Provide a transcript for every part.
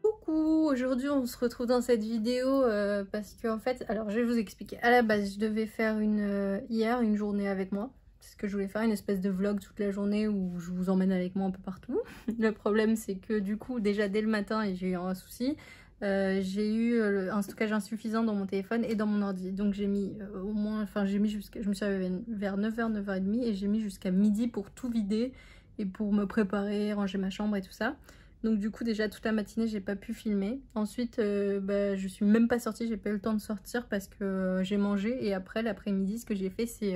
Coucou, aujourd'hui on se retrouve dans cette vidéo parce que en fait, alors je vais vous expliquer. À la base, je devais faire hier une journée avec moi. C'est ce que je voulais faire, une espèce de vlog toute la journée où je vous emmène avec moi un peu partout. Le problème c'est que du coup, déjà dès le matin, et j'ai eu un souci, j'ai eu un stockage insuffisant dans mon téléphone et dans mon ordi. Donc j'ai mis au moins, enfin j'ai mis jusqu'à, je me suis réveillée vers 9h, 9h30 et j'ai mis jusqu'à midi pour tout vider et pour me préparer, ranger ma chambre et tout ça. Donc du coup déjà toute la matinée j'ai pas pu filmer. Ensuite je suis même pas sortie, j'ai pas eu le temps de sortir parce que j'ai mangé et après l'après-midi ce que j'ai fait c'est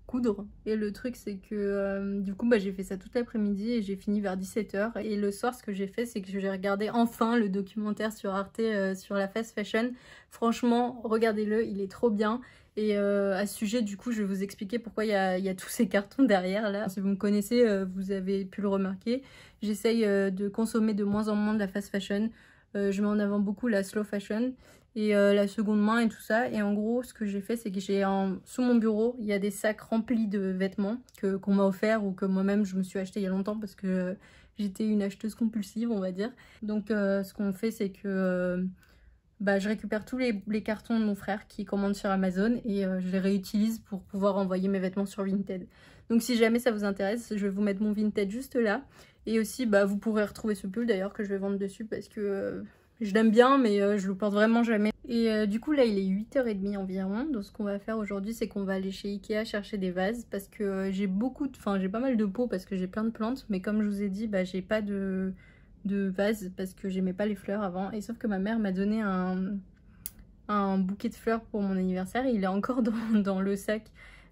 coudre. Et le truc c'est que du coup j'ai fait ça toute l'après-midi et j'ai fini vers 17h. Et le soir ce que j'ai fait c'est que j'ai regardé enfin le documentaire sur Arte sur la fast fashion. Franchement regardez-le, il est trop bien. Et à ce sujet, du coup, je vais vous expliquer pourquoi il y a tous ces cartons derrière là. Si vous me connaissez, vous avez pu le remarquer. J'essaye de consommer de moins en moins de la fast fashion. Je mets en avant beaucoup la slow fashion et la seconde main et tout ça. Et en gros, ce que j'ai fait, c'est que sous mon bureau, il y a des sacs remplis de vêtements qu'on m'a offert ou que moi-même je me suis acheté il y a longtemps parce que j'étais une acheteuse compulsive, on va dire. Donc ce qu'on fait, c'est que je récupère tous les cartons de mon frère qui commande sur Amazon et je les réutilise pour pouvoir envoyer mes vêtements sur Vinted. Donc si jamais ça vous intéresse, je vais vous mettre mon Vinted juste là. Et aussi, vous pourrez retrouver ce pull d'ailleurs que je vais vendre dessus parce que je l'aime bien mais je le porte vraiment jamais. Et du coup là il est 8h30 environ. Donc ce qu'on va faire aujourd'hui c'est qu'on va aller chez Ikea chercher des vases parce que j'ai pas mal de pots parce que j'ai plein de plantes. Mais comme je vous ai dit, j'ai pas de vase parce que j'aimais pas les fleurs avant. Et sauf que ma mère m'a donné un bouquet de fleurs pour mon anniversaire et il est encore dans le sac.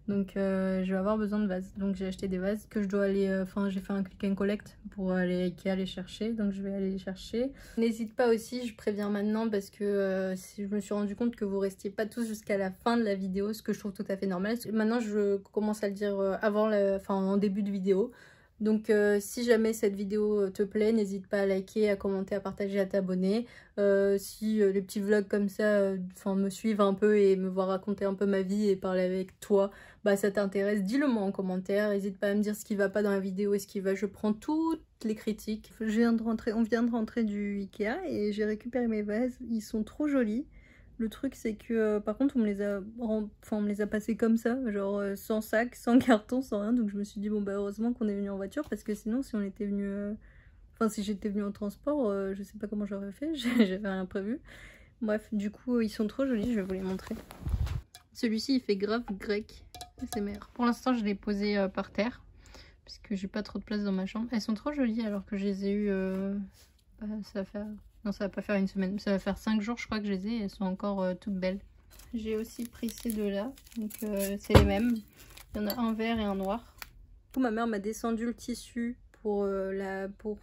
Donc je vais avoir besoin de vases. Donc j'ai acheté des vases que je dois aller... j'ai fait un click and collect pour aller à Ikea les chercher. Donc je vais aller les chercher. N'hésite pas aussi, je préviens maintenant parce que si je me suis rendu compte que vous restiez pas tous jusqu'à la fin de la vidéo, ce que je trouve tout à fait normal. Maintenant je commence à le dire en début de vidéo. Donc si jamais cette vidéo te plaît, n'hésite pas à liker, à commenter, à partager, à t'abonner. Si les petits vlogs comme ça me suivent un peu et me voir raconter un peu ma vie et parler avec toi, ça t'intéresse, dis-le moi en commentaire. N'hésite pas à me dire ce qui va pas dans la vidéo et ce qui va. Je prends toutes les critiques. On vient de rentrer du Ikea et j'ai récupéré mes vases. Ils sont trop jolis. Le truc c'est que par contre on me les a passés comme ça, genre sans sac, sans carton, sans rien. Donc je me suis dit heureusement qu'on est venu en voiture parce que sinon si on était venu... si j'étais venue en transport, je sais pas comment j'aurais fait, j'avais rien prévu. Bref, du coup ils sont trop jolis, je vais vous les montrer. Celui-ci il fait grave grec, ASMR. Pour l'instant je l'ai posé par terre parce que j'ai pas trop de place dans ma chambre. Elles sont trop jolies alors que je les ai eues... ça va faire... Non, ça va pas faire une semaine, ça va faire 5 jours je crois que je les ai et elles sont encore toutes belles. J'ai aussi pris ces deux-là, donc c'est les mêmes. Il y en a un vert et un noir. Du coup, ma mère m'a descendu le tissu pour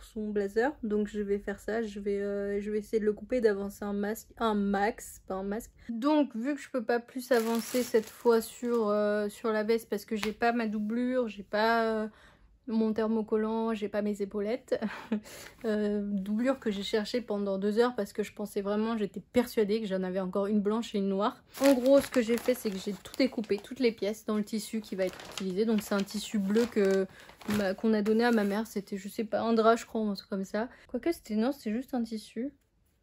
son blazer, donc je vais faire ça. Je vais essayer de le couper, d'avancer un max, pas un masque. Donc vu que je peux pas plus avancer cette fois sur la veste parce que j'ai pas ma doublure, j'ai pas... mon thermocollant, j'ai pas mes épaulettes. Doublure que j'ai cherché pendant 2 heures parce que je pensais vraiment, j'étais persuadée que j'en avais encore une blanche et une noire. En gros, ce que j'ai fait, c'est que j'ai tout découpé, toutes les pièces dans le tissu qui va être utilisé. Donc c'est un tissu bleu qu'on a donné à ma mère. C'était, je sais pas, un drap, je crois, ou un truc comme ça. Quoique c'était, non, c'était juste un tissu.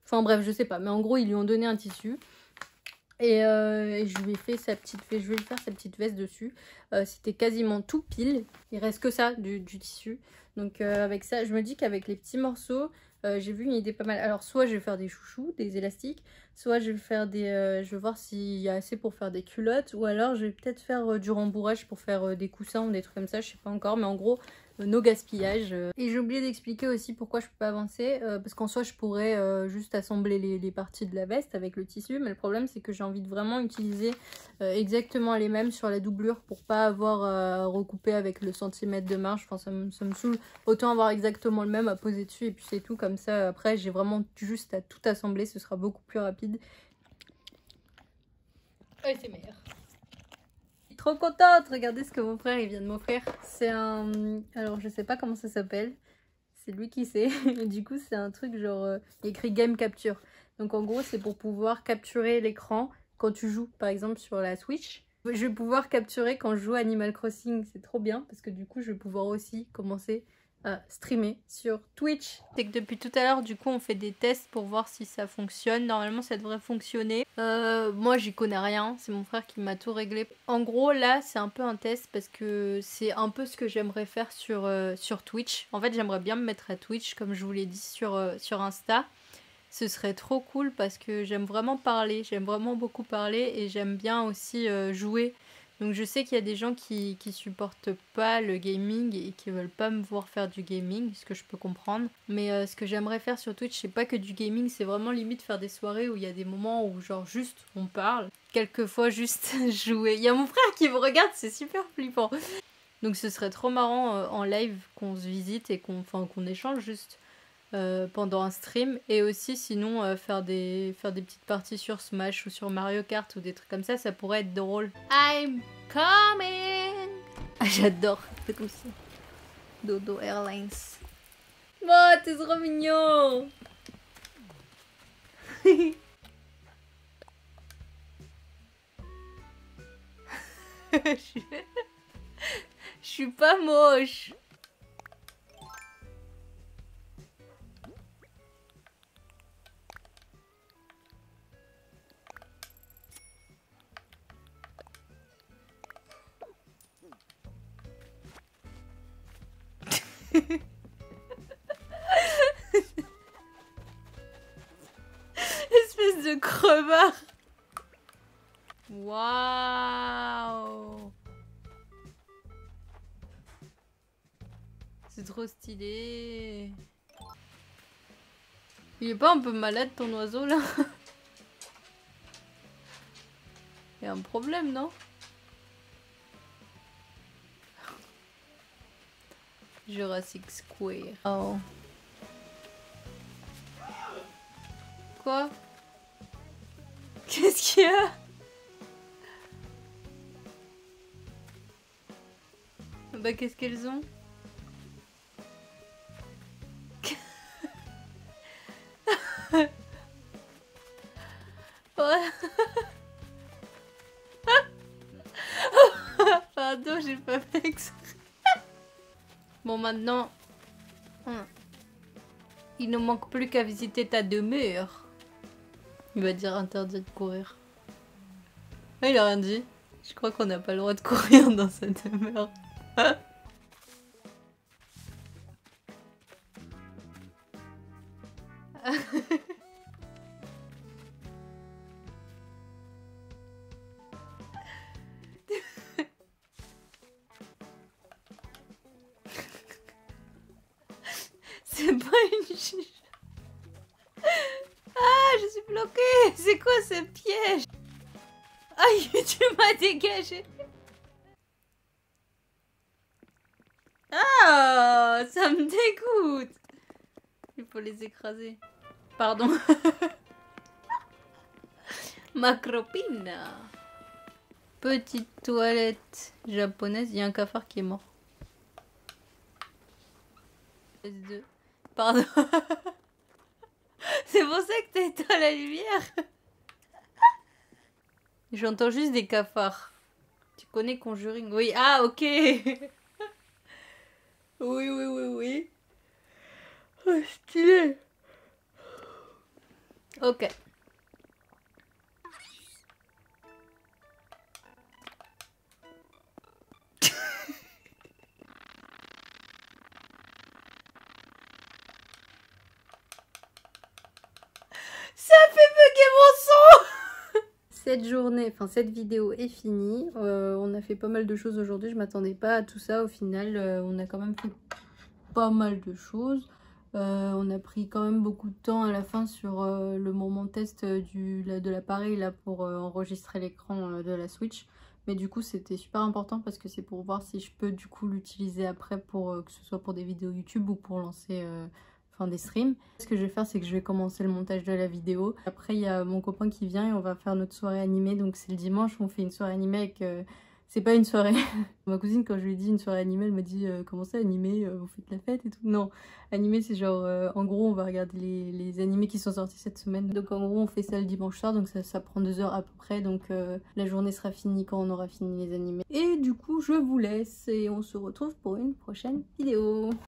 Enfin bref, je sais pas. Mais en gros, ils lui ont donné un tissu. Et je lui ai fait je vais lui faire sa petite veste dessus. C'était quasiment tout pile. Il reste que ça du tissu. Donc avec ça, je me dis qu'avec les petits morceaux, j'ai vu une idée pas mal. Alors soit je vais faire des chouchous, des élastiques, soit je vais faire je vais voir s'il y a assez pour faire des culottes, ou alors je vais peut-être faire du rembourrage pour faire des coussins ou des trucs comme ça, je sais pas encore. Mais en gros, no gaspillage. Et j'ai oublié d'expliquer aussi pourquoi je peux pas avancer, parce qu'en soi je pourrais juste assembler les parties de la veste avec le tissu, mais le problème c'est que j'ai envie de vraiment utiliser exactement les mêmes sur la doublure pour pas avoir à recouper avec le centimètre de marge. Enfin ça me saoule, autant avoir exactement le même à poser dessus et puis c'est tout. Comme ça après j'ai vraiment juste à tout assembler, ce sera beaucoup plus rapide. Ouais, c'est meilleur. Trop contente, regardez ce que mon frère il vient de m'offrir. C'est un... Alors je sais pas comment ça s'appelle, c'est lui qui sait. Du coup c'est un truc genre écrit Game Capture. Donc en gros c'est pour pouvoir capturer l'écran quand tu joues par exemple sur la Switch. Je vais pouvoir capturer quand je joue à Animal Crossing, c'est trop bien parce que du coup je vais pouvoir aussi commencer à streamer sur Twitch. C'est que depuis tout à l'heure, du coup, on fait des tests pour voir si ça fonctionne. Normalement, ça devrait fonctionner. Moi, j'y connais rien. C'est mon frère qui m'a tout réglé. En gros, là, c'est un peu un test parce que c'est un peu ce que j'aimerais faire sur Twitch. En fait, j'aimerais bien me mettre à Twitch, comme je vous l'ai dit sur Insta. Ce serait trop cool parce que j'aime vraiment parler. J'aime vraiment beaucoup parler et j'aime bien aussi jouer. Donc je sais qu'il y a des gens qui supportent pas le gaming et qui veulent pas me voir faire du gaming, ce que je peux comprendre. Mais ce que j'aimerais faire sur Twitch, c'est pas que du gaming, c'est vraiment limite faire des soirées où il y a des moments où genre juste on parle. Quelquefois juste jouer. Il y a mon frère qui me regarde, c'est super flippant. Donc ce serait trop marrant en live qu'on se visite et qu'on échange juste pendant un stream. Et aussi sinon faire des petites parties sur Smash ou sur Mario Kart ou des trucs comme ça pourrait être drôle. I'm coming. Ah, j'adore, c'est comme ça. Dodo Airlines. Oh, t'es trop mignon. Je suis pas moche. Espèce de crevard. Waouh. C'est trop stylé. Il est pas un peu malade ton oiseau là? Il y a un problème, non? Jurassic Square. Oh. Quoi? Qu'est-ce qu'il y a? Bah qu'est-ce qu'elles ont? Ouais. Pardon, j'ai pas fait exprès. Bon, maintenant, il ne manque plus qu'à visiter ta demeure. Il va dire interdit de courir. Ah, il a rien dit. Je crois qu'on n'a pas le droit de courir dans sa demeure. C'est pas une chiche. Ah, je suis bloquée. C'est quoi ce piège? Aïe, tu m'as dégagé. Ah, ça me dégoûte. Il faut les écraser. Pardon. Macropina. Petite toilette japonaise. Il y a un cafard qui est mort. Pardon. C'est pour ça que t'as éteint la lumière. J'entends juste des cafards. Tu connais Conjuring? Oui. Ah, ok. Oui. Oh, stylé. Ok. Ça fait bugger mon son. Cette vidéo est finie. On a fait pas mal de choses aujourd'hui. Je m'attendais pas à tout ça. Au final, on a quand même fait pas mal de choses. On a pris quand même beaucoup de temps à la fin sur le moment test de l'appareil là pour enregistrer l'écran de la Switch. Mais du coup c'était super important parce que c'est pour voir si je peux du coup l'utiliser après pour que ce soit pour des vidéos YouTube ou pour lancer des streams. Ce que je vais faire, c'est que je vais commencer le montage de la vidéo. Après il y a mon copain qui vient et on va faire notre soirée animée. Donc c'est le dimanche, on fait une soirée animée avec... c'est pas une soirée. Ma cousine, quand je lui ai dit une soirée animée, elle m'a dit comment ça animé, vous faites la fête et tout. Non, animé c'est genre en gros on va regarder les animés qui sont sortis cette semaine. Donc en gros on fait ça le dimanche soir, donc ça prend 2 heures à peu près. Donc la journée sera finie quand on aura fini les animés. Et du coup je vous laisse et on se retrouve pour une prochaine vidéo.